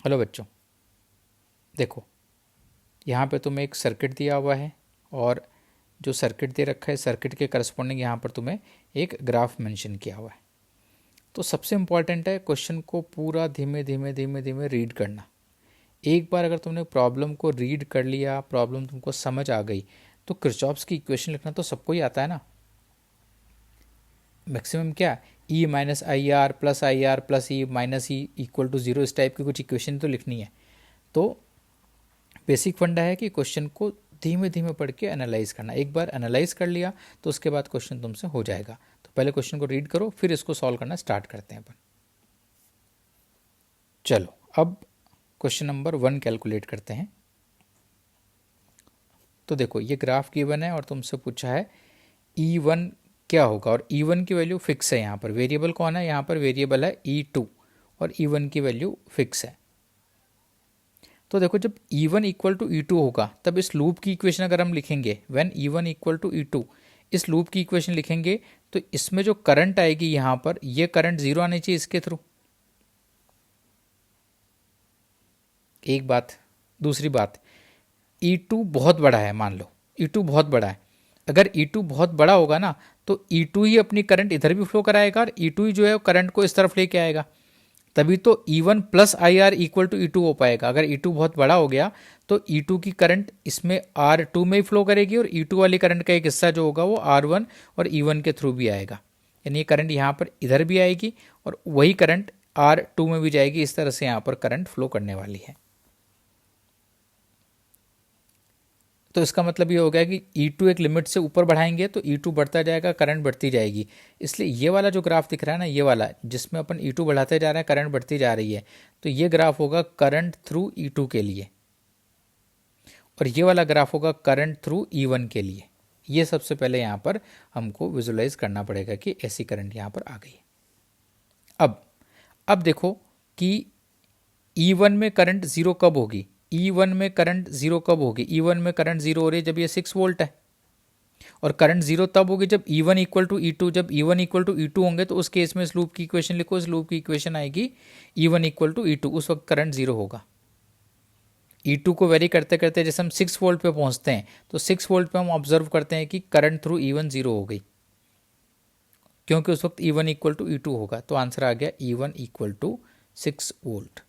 Hello बच्चों, देखो यहाँ पे तुम्हें एक सर्किट दिया हुआ है और जो सर्किट दे रखा है सर्किट के करस्पॉन्डिंग यहाँ पर तुम्हें एक ग्राफ मेंशन किया हुआ है। तो सबसे इम्पॉर्टेंट है क्वेश्चन को पूरा धीमे धीमे धीमे धीमे रीड करना। एक बार अगर तुमने प्रॉब्लम को रीड कर लिया, प्रॉब्लम तुमको समझ आ गई, तो किरचॉफ्स की इक्वेशन लिखना तो सबको ही आता है ना। मैक्सिमम क्या, E minus I R plus E minus E equal to zero, इस टाइप की कुछ इक्वेशन तो लिखनी है। तो बेसिक फंडा है कि क्वेश्चन को धीमे धीमे पढ़ के एनालाइज करना। एक बार एनालाइज कर लिया तो उसके बाद क्वेश्चन तुमसे हो जाएगा। तो पहले क्वेश्चन को रीड करो, फिर इसको सॉल्व करना स्टार्ट करते हैं अपन। चलो अब क्वेश्चन नंबर 1 कैलकुलेट करते हैं। तो देखो ये ग्राफ गिवन है और तुमसे पूछा है E1 क्या होगा, और E1 की वैल्यू फिक्स है। यहाँ पर वेरिएबल कौन है, यहाँ पर वेरिएबल है E2 और E1 की वैल्यू फिक्स है। तो देखो जब E1 इक्वल टू E2 होगा तब इस लूप की इक्वेशन अगर हम लिखेंगे, when E1 equal to E2, इस लूप की इक्वेशन लिखेंगे तो इसमें जो करंट आएगी यहाँ पर, ये करंट जीरो आनी चाहिए इसके थ्रू। एक बात। दूसरी बात, E2 बहुत बड़ा है, मान लो E2 बहुत बड़ा है। अगर E2 बहुत बड़ा होगा ना तो E2 ही अपनी करंट इधर भी फ्लो कराएगा और E2 ही जो है करंट को इस तरफ लेके आएगा, तभी तो E1 plus I R equal to E2 हो पाएगा। अगर E2 बहुत बड़ा हो गया तो E2 की करंट इसमें R2 में ही फ्लो करेगी और E2 वाली करंट का एक हिस्सा जो होगा वो R1 और E1 के थ्रू भी आएगा। यानी ये करंट यहाँ पर इधर भी आएगी और वही करंट R2 में भी जाएगी। इस तरह से यहाँ पर करंट फ्लो करने वाली है। तो इसका मतलब ये हो गया कि E2 एक लिमिट से ऊपर बढ़ाएंगे तो E2 बढ़ता जाएगा, करंट बढ़ती जाएगी। इसलिए ये वाला जो ग्राफ दिख रहा है ना, ये वाला जिसमें अपन E2 बढ़ाते जा रहे हैं, करंट बढ़ती जा रही है, तो ये ग्राफ होगा करंट थ्रू E2 के लिए, और ये वाला ग्राफ होगा करंट थ्रू E1 के लिए। ये सबसे पहले यहाँ पर हमको विजुलाइज करना पड़ेगा कि ऐसी करंट यहाँ पर आ गई है। अब देखो कि E1 में करंट जीरो कब होगी, E1 में करंट जीरो कब होगी। E1 में करंट जीरो हो रही है जब ये 6 वोल्ट है, और करंट जीरो तब होगी जब E1 इक्वल टू E2। जब E1 इक्वल टू E2 होंगे तो उस केस में इस लूप की इक्वेशन लिखो, इस लूप की इक्वेशन आएगी E1 इक्वल टू E2, उस वक्त करंट जीरो होगा। E2 को वेरी करते करते जैसे हम 6 वोल्ट पे पहुंचते हैं तो 6 वोल्ट पे हम ऑब्जर्व करते हैं कि करंट थ्रू E1 जीरो हो गई, क्योंकि उस वक्त E1 इक्वल टू E2 होगा। तो आंसर आ गया E1 equal to 6 volt.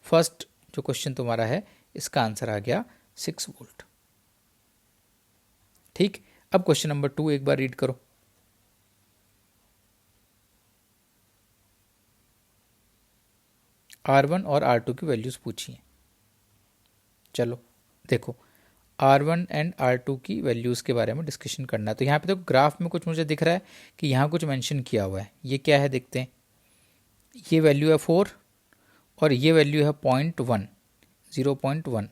First जो क्वेश्चन तुम्हारा है इसका आंसर आ गया 6 वोल्ट। ठीक, अब क्वेश्चन नंबर 2 एक बार रीड करो। R1 और R2 की वैल्यूज पूछी हैं। चलो देखो, R1 एंड R2 की वैल्यूज़ के बारे में डिस्कशन करना है। तो यहाँ पे देखो ग्राफ में कुछ मुझे दिख रहा है कि यहाँ कुछ मेंशन किया हुआ है। ये क्या है देखते हैं। ये वैल्यू है 4 और ये वैल्यू है 0.1, 0.1।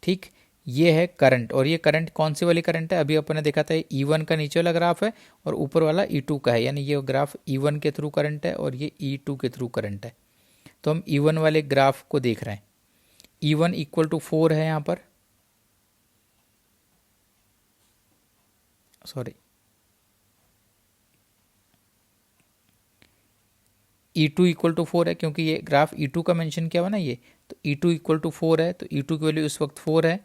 ठीक, ये है करंट, और ये करंट कौन सी वाली करंट है, अभी अपन ने देखा था E1 का नीचे वाला ग्राफ है और ऊपर वाला E2 का है। यानी ये ग्राफ E1 के थ्रू करंट है और ये E2 के थ्रू करंट है। तो हम E1 वाले ग्राफ को देख रहे हैं। E1 इक्वल टू 4 है यहाँ पर, सॉरी E2 इक्वल टू 4 है, क्योंकि ये ग्राफ E2 का मेंशन किया हुआ ना ये, तो E2 इक्वल टू 4 है, तो E2 की वैल्यू इस वक्त 4 है।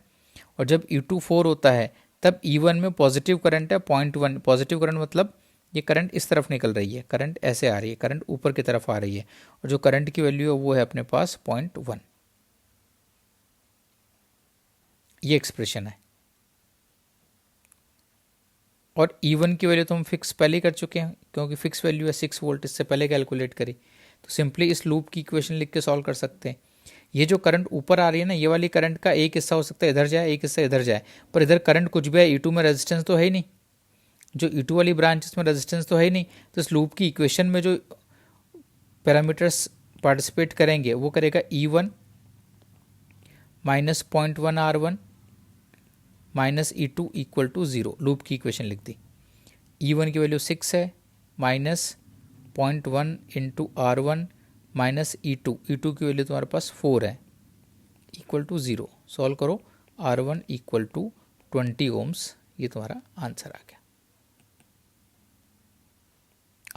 और जब E2 4 होता है तब E1 में पॉजिटिव करंट है 0.1। पॉजिटिव करंट मतलब ये करंट इस तरफ निकल रही है, करंट ऐसे आ रही है, करंट ऊपर की तरफ आ रही है, और जो करंट की वैल्यू है वो है अपने पास 0.1। ये एक्सप्रेशन है। और E1 की वैल्यू तो हम फिक्स पहले ही कर चुके हैं, क्योंकि फिक्स वैल्यू है 6 वोल्ट, इससे पहले कैलकुलेट करी। तो सिंपली इस लूप की इक्वेशन लिख के सॉल्व कर सकते हैं। ये जो करंट ऊपर आ रही है ना, ये वाली करंट का एक हिस्सा हो सकता है इधर जाए, एक हिस्सा इधर जाए, पर इधर करंट कुछ भी है, E2 में रेजिस्टेंस तो है ही नहीं, जो E2 वाली ब्रांच में रेजिस्टेंस तो है ही नहीं। तो इस लूप की इक्वेशन में जो पैरामीटर्स पार्टिसिपेट करेंगे वो करेगा E1 minus 0.1 R1 minus E2 equal to 0। Loop की इक्वेशन लिख दी। E1 की वैल्यू 6 है, minus 0.1 into R1 minus E2 की वैल्यू तुम्हारे पास 4 है, इक्वल टू 0। सॉल्व करो, R1 इक्वल टू 20 ओम्स, ये तुम्हारा आंसर आ गया।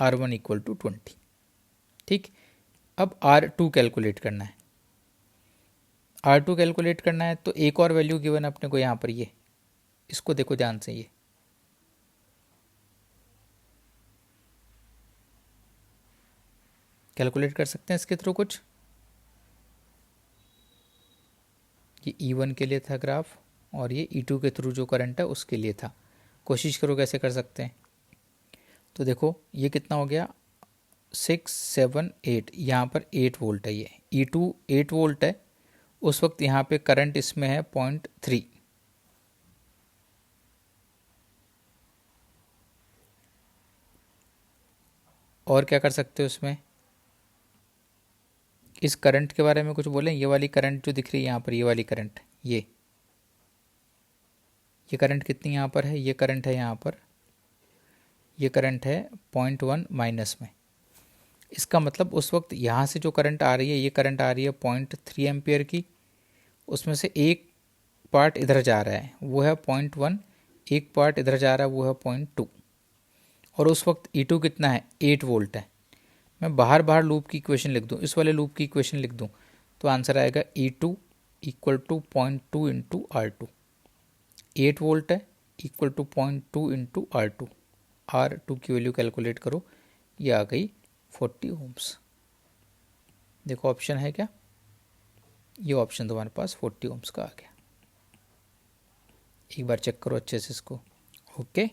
R1 equal to 20। ठीक, अब R2 कैलकुलेट करना है। R2 कैलकुलेट करना है तो एक और वैल्यू गिवन अपने को यहाँ पर, ये इसको देखो ध्यान से, ये कैलकुलेट कर सकते हैं इसके थ्रू कुछ। ये E1 के लिए था ग्राफ और ये E2 के थ्रू जो करंट है उसके लिए था। कोशिश करो कैसे कर सकते हैं। तो देखो ये कितना हो गया, 6 7 8, यहाँ पर 8 वोल्ट है, ये E2 8 वोल्ट है। उस वक्त यहाँ पे करंट इसमें है 0.3। और क्या कर सकते हो इसमें, इस करंट के बारे में कुछ बोलें। ये वाली करंट जो दिख रही है यहाँ पर, ये वाली करंट, ये करंट कितनी यहाँ पर है, ये करंट है यहाँ पर, ये करंट है 0.1 माइनस में। इसका मतलब उस वक्त यहाँ से जो करंट आ रही है, ये करंट आ रही है 0.3 एम्पियर की, उसमें से एक पार्ट इधर जा रहा है वो है 0.1, एक पार्ट इधर जा रहा है वो है 0.2। और उस वक्त E2 कितना है, 8 वोल्ट है। मैं बाहर बाहर लूप की इक्वेशन लिख दूँ, इस वाले लूप की इक्वेशन लिख दूँ, तो आंसर आएगा E2 equal to 0.2 into R2। 8 volt है equal to 0.2 into R2। R2 की वैल्यू कैलकुलेट करो, ये आ गई 40 ओम्स। देखो ऑप्शन है क्या, ये ऑप्शन तुम्हारे पास 40 ओम्स का आ गया। एक बार चेक करो अच्छे से इसको। ओके।